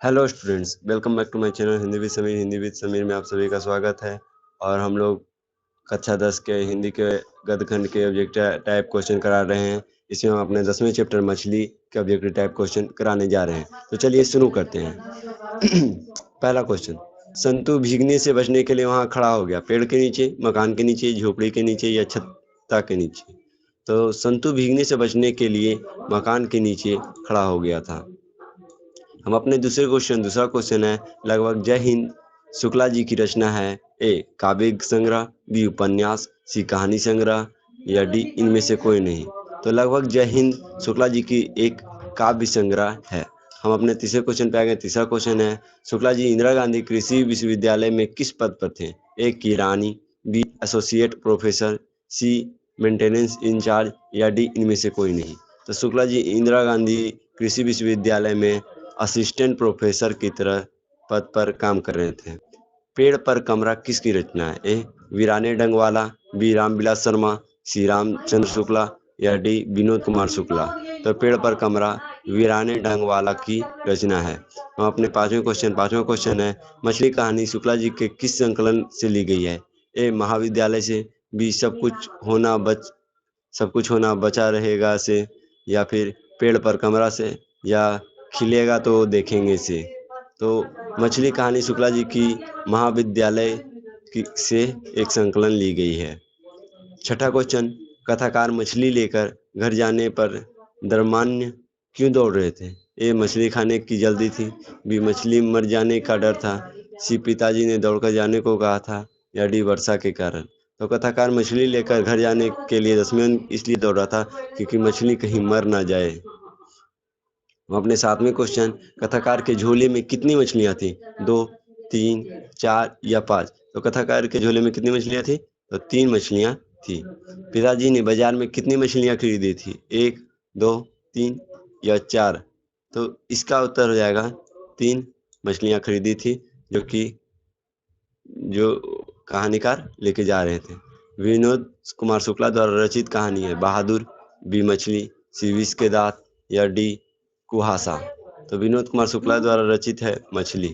Hello students, welcome back to my channel Hindi with Sameer में आप सभी का स्वागत है। और हम लोग कक्षा 10 के हिंदी के गद्यखंड के ऑब्जेक्टिव टाइप क्वेश्चन करा रहे हैं। इसमें हम अपने 10वें चैप्टर मछली के ऑब्जेक्टिव टाइप क्वेश्चन कराने जा रहे हैं। तो चलिए शुरू करते हैं। पहला क्वेश्चन, संतु भीगने से बचने के लिए वहाँ खड़ा हो गया। पेड़ के नीचे, मकान के नीचे, झोपड़ी के नीचे या छत्ता के नीचे। तो संतु भीगने से बचने के लिए मकान के नीचे खड़ा हो गया था। हम अपने दूसरा क्वेश्चन है, लगभग जय हिंद शुक्ला जी की रचना है। ए काव्य संग्रह, बी उपन्यास, सी कहानी संग्रह या डी इनमें से कोई नहीं। तो लगभग जय हिंद शुक्ला जी की एक काव्य संग्रह है। हम अपने तीसरे क्वेश्चन पे आ गए। तीसरा क्वेश्चन है, शुक्ला जी इंदिरा गांधी कृषि विश्वविद्यालय में किस पद पर थे। ए किरानी, बी एसोसिएट प्रोफेसर, सी मेंटेनेंस इंचार्ज या डी इनमें से कोई नहीं। तो शुक्ला जी इंदिरा गांधी कृषि विश्वविद्यालय में असिस्टेंट प्रोफेसर की तरह पद पर काम कर रहे थे। पेड़ पर कमरा किसकी रचना है। ए वीराने डंगवाला, बी रामविलास शर्मा, सी रामचंद्र शुक्ला या डी विनोद कुमार शुक्ला। तो पेड़ पर कमरा वीराने डंगवाला की रचना है। हम अपने पांचवा क्वेश्चन है, मछली कहानी शुक्ला जी के किस संकलन से ली गई है। ए महाविद्यालय से, बी सब कुछ होना बचा रहेगा से, या फिर पेड़ पर कमरा से, या खिलेगा तो देखेंगे से। तो मछली कहानी शुक्ला जी की महाविद्यालय से एक संकलन ली गई है। छठा क्वेश्चन, कथाकार मछली लेकर घर जाने पर दरमान्य क्यों दौड़ रहे थे। ए मछली खाने की जल्दी थी, बी मछली मर जाने का डर था, सी पिताजी ने दौड़कर जाने को कहा था या डी वर्षा के कारण। तो कथाकार मछली लेकर घर जाने के लिए 10वें इसलिए दौड़ रहा था क्योंकि मछली कहीं मर ना जाए। हम अपने 7वें क्वेश्चन, कथाकार के झोले में कितनी मछलियां थी। 2, 3, 4 या 5। तो कथाकार के झोले में कितनी मछलियां थी। तो 3 मछलियां थी। पिताजी ने बाजार में कितनी मछलियां खरीदी थी। 1, 2, 3 या 4। तो इसका उत्तर हो जाएगा 3 मछलियां खरीदी थी, जो कहानीकार लेके जा रहे थे। विनोद कुमार शुक्ला द्वारा रचित कहानी है बहादुर, बी मछली, सी विष के दांत या डी कुहासा। तो विनोद कुमार शुक्ला द्वारा रचित है मछली।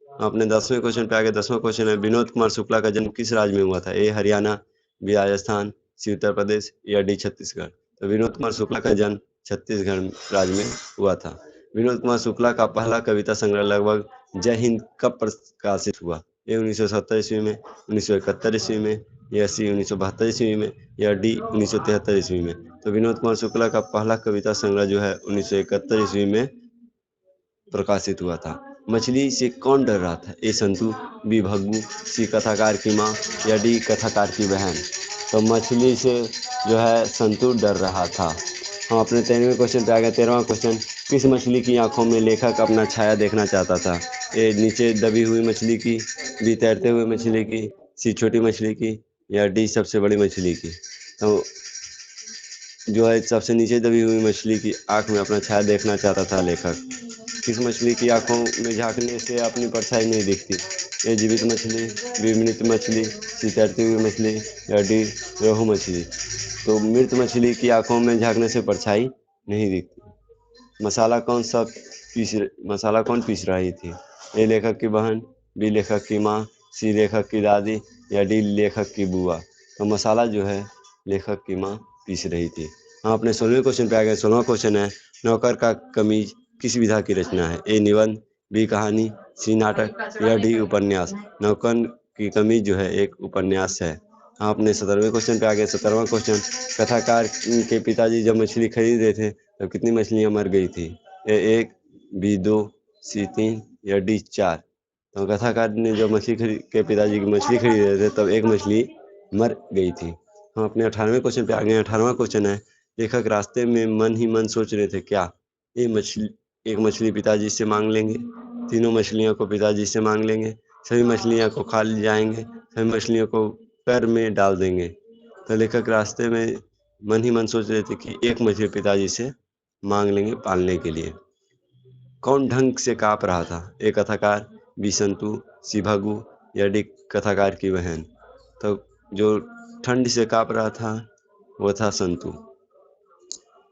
हम अपने 10वें क्वेश्चन पे आ गए। 10वां क्वेश्चन है, विनोद कुमार शुक्ला का जन्म किस राज्य में हुआ था। ए हरियाणा, बी राजस्थान, सी उत्तर प्रदेश या डी छत्तीसगढ़। तो विनोद कुमार शुक्ला का जन्म छत्तीसगढ़ राज्य में हुआ था। विनोद कुमार शुक्ला का पहला कविता संग्रह लगभग जय हिंद कब प्रकाशित हुआ। ए 1970 ईस्वी में, 1971 ईस्वी में, या सी 1972 ईस्वी में, या डी 1973 ईस्वी में। तो विनोद कुमार शुक्ला का पहला कविता संग्रह जो है 1971 ईस्वी में प्रकाशित हुआ था। मछली से कौन डर रहा था। ए संतु, बी भग्गू, सी कथाकार की माँ या डी कथाकार की बहन। तो मछली से जो है संतु डर रहा था। हम अपने 13वें क्वेश्चन पे आ गए। 13वां क्वेश्चन, किस मछली की आंखों में लेखक अपना छाया देखना चाहता था। ए नीचे दबी हुई मछली की, बी तैरते हुए मछली की, सी छोटी मछली की या डी सबसे बड़ी मछली की। तो जो है सबसे नीचे दबी हुई मछली की आंख में अपना छाया देखना चाहता था लेखक। किस मछली की आंखों में झांकने से अपनी परछाई नहीं दिखती। ए जीवित मछली, बी मृत मछली, सी तैरती हुई मछली या डी रोहू मछली। तो मृत मछली की आंखों में झांकने से परछाई नहीं दिखती। मसाला कौन पीस रही थी। ए लेखक की बहन, बी लेखक की माँ, सी लेखक की दादी या डी लेखक की बुआ। तो मसाला जो है लेखक की माँ पीस रही थी। हम अपने 16वें क्वेश्चन पे आ गए। 16वां क्वेश्चन है, नौकर का कमीज किस विधा की रचना है। ए निबंध, बी कहानी, सी नाटक या डी उपन्यास। नौकर की कमीज जो है एक उपन्यास है। हम अपने 17वें क्वेश्चन पे आ गए। 17वां क्वेश्चन, कथाकार के पिताजी जब मछली खरीद रहे थे तब कितनी मछलियां मर गई थी। ए 1, बी 2, सी 3 या डी 4। तो कथाकार ने जब के पिताजी की मछली खरीद रहे थे तब एक मछली मर गई थी। हम अपने 18वें क्वेश्चन पे आ गए। 18वां क्वेश्चन है, लेखक रास्ते में मन ही मन सोच रहे थे क्या। एक मछली पिताजी से मांग लेंगे, तीनों मछलियों को पिताजी से मांग लेंगे, सभी मछलियों को खा जाएंगे, सभी मछलियों को पैर में डाल देंगे। तो लेखक रास्ते में मन ही मन सोच रहे थे कि एक मछली पिताजी से मांग लेंगे पालने के लिए। कौन ढंग से काँप रहा था। ए कथाकार, बी संतु, सी भगू या डी कथाकार की बहन। तो जो ठंड से काँप रहा था वो था संतु।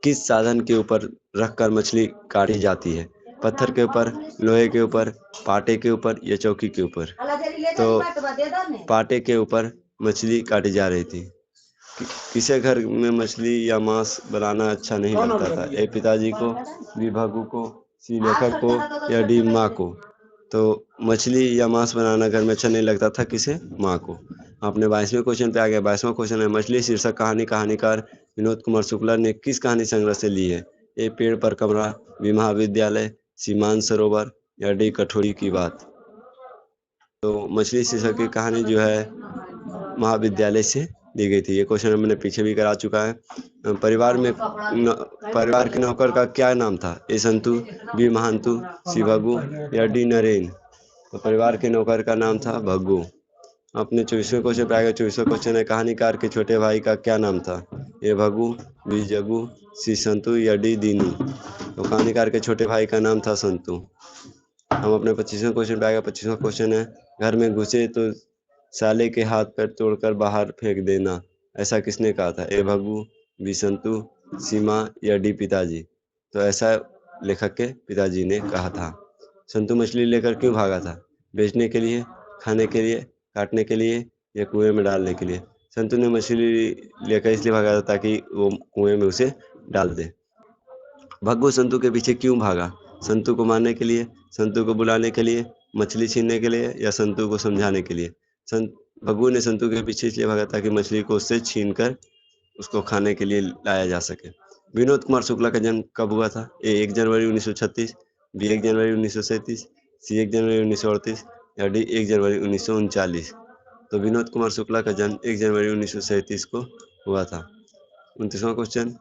किस साधन के ऊपर रखकर मछली काटी जाती है। पत्थर के ऊपर, लोहे के ऊपर, पाटे के ऊपर या चौकी के ऊपर। तो पाटे के ऊपर मछली काटी जा रही थी। किसे घर में मछली या मांस बनाना अच्छा नहीं लगता था? ए पिताजी को, बी भग्गू को, सी लेखक को या डी माँ को। तो मछली या मांस बनाना घर में अच्छा नहीं लगता था किसे? माँ को। आपने 22वें क्वेश्चन पे आ गया। 22वां क्वेश्चन है मछली शीर्षक कहानी कहानीकार विनोद कुमार शुक्ला ने किस कहानी संग्रह से ली है? ए पेड़ पर कमरा, बी महाविद्यालय, सी मानसरोवर या डी कठोरी की बात। तो मछली शीर्षक की कहानी जो है महाविद्यालय से दी गई थी। ये क्वेश्चन मैंने पीछे भी करा चुका है। परिवार के नौकर का क्या नाम था? ए संतु, बी महांतु, सी भग्गू या डी नरेन। तो परिवार के नौकर का नाम था भग्गू। अपने 24वें क्वेश्चन पे आ गया। 24वां क्वेश्चन है कहानीकार के छोटे भाई का क्या नाम था? ए भग्गू, बी जग्गू, सी संतु या डी दीनू। तो कहानीकार के छोटे भाई का नाम था संतु। हम अपने 25वें क्वेश्चन पे आ गया। 25वां क्वेश्चन है घर में घुसे तो साले के हाथ पैर तोड़कर बाहर फेंक देना, ऐसा किसने कहा था? ए भग्गू, बी संतु, सी माँ या डी पिताजी। तो ऐसा लेखक के पिताजी ने कहा था। संतु मछली लेकर क्यों भागा था? बेचने के लिए, खाने के लिए, काटने के लिए या कुएं में डालने के लिए? संतु ने मछली लेकर इसलिए भागा था ताकि वो कुएं में उसे डाल दे। भग्गू संतु के पीछे क्यों भागा? संतु को मारने के लिए, संतु को बुलाने के लिए, मछली छीनने के लिए या संतु को समझाने के लिए? भग्गू ने संतु के पीछे इसलिए भागा ताकि मछली को उससे छीनकर उसको खाने के लिए लाया जा सके। विनोद कुमार शुक्ला का जन्म कब हुआ था? ए 1 जनवरी 1936, बी 1 जनवरी 1937, सी 1 जनवरी 1938 या डी 1 जनवरी 1939। तो विनोद कुमार शुक्ला का जन्म 1 जनवरी 1937 को हुआ था। 29वां क्वेश्चन,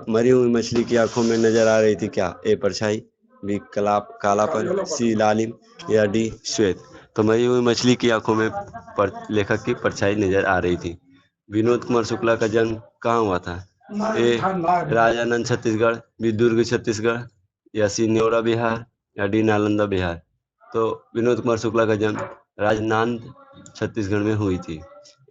मरी हुई मछली की आंखों में नजर आ रही थी क्या? ए परछाई, बी कालापन, सी लालिम या डी श्वेत। तो मरी हुई मछली की आंखों में लेखक की परछाई नजर आ रही थी। विनोद कुमार शुक्ला का जन्म कहाँ हुआ था? ए राजानंद छत्तीसगढ़, बी दुर्ग छत्तीसगढ़ या सी नेवरा बिहार या डी नालंदा बिहार। तो विनोद कुमार शुक्ला का जन्म राजनांद छत्तीसगढ़ में हुई थी।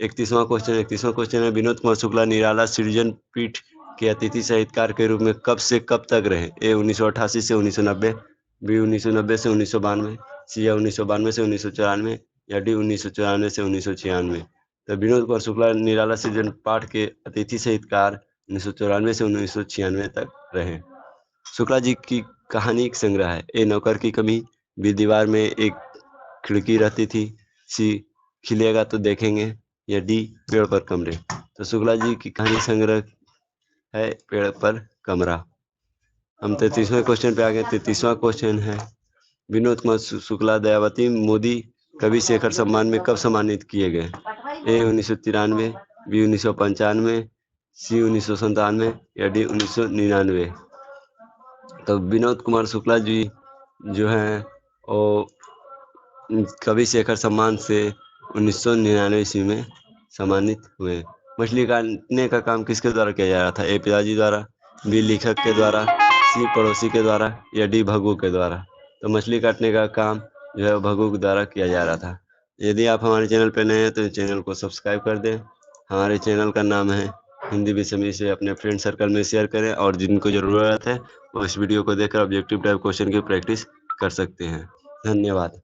31वां क्वेश्चन है विनोद कुमार शुक्ला निराला सृजन पीठ के अतिथि साहित्यकार के रूप में कब से कब तक रहे? ए 1988 से 1990, बी 1990 से 1992, सी या 1992 से 1994 या डी 1994 से 1996। तो विनोद कुमार शुक्ला निराला सृजन पाठ के अतिथि साहित्यकार 1994 से 1996 तक रहे। शुक्ला जी की कहानी एक संग्रह है। ए नौकर की कमी, बी दीवार में एक खिड़की रहती थी, सी खिलेगा तो देखेंगे या डी पेड़ पर कमरे। तो शुक्ला जी की कहानी संग्रह है पेड़ पर कमरा। हम 33वें क्वेश्चन पे आ गए। 33वां क्वेश्चन है विनोद कुमार शुक्ला दयावती मोदी कवि शेखर सम्मान में कब सम्मानित किए गए? ए 1993, बी 1995, सी 1997 या डी 1999। तो विनोद कुमार शुक्ला जी जो हैं वो कवि शेखर सम्मान से 1999 ईस्वी में सम्मानित हुए। मछली काटने का काम किसके द्वारा किया जा रहा था? ए पिताजी द्वारा, बी लेखक के द्वारा, सी पड़ोसी के द्वारा या डी भग्गू के द्वारा। तो मछली काटने का काम जो है भग्गू के द्वारा किया जा रहा था। यदि आप हमारे चैनल पर नए हैं तो चैनल को सब्सक्राइब कर दें। हमारे चैनल का नाम है हिंदी विषय से अपने फ्रेंड सर्कल में शेयर करें और जिनको ज़रूरत है वो इस वीडियो को देखकर ऑब्जेक्टिव टाइप क्वेश्चन की प्रैक्टिस कर सकते हैं। धन्यवाद।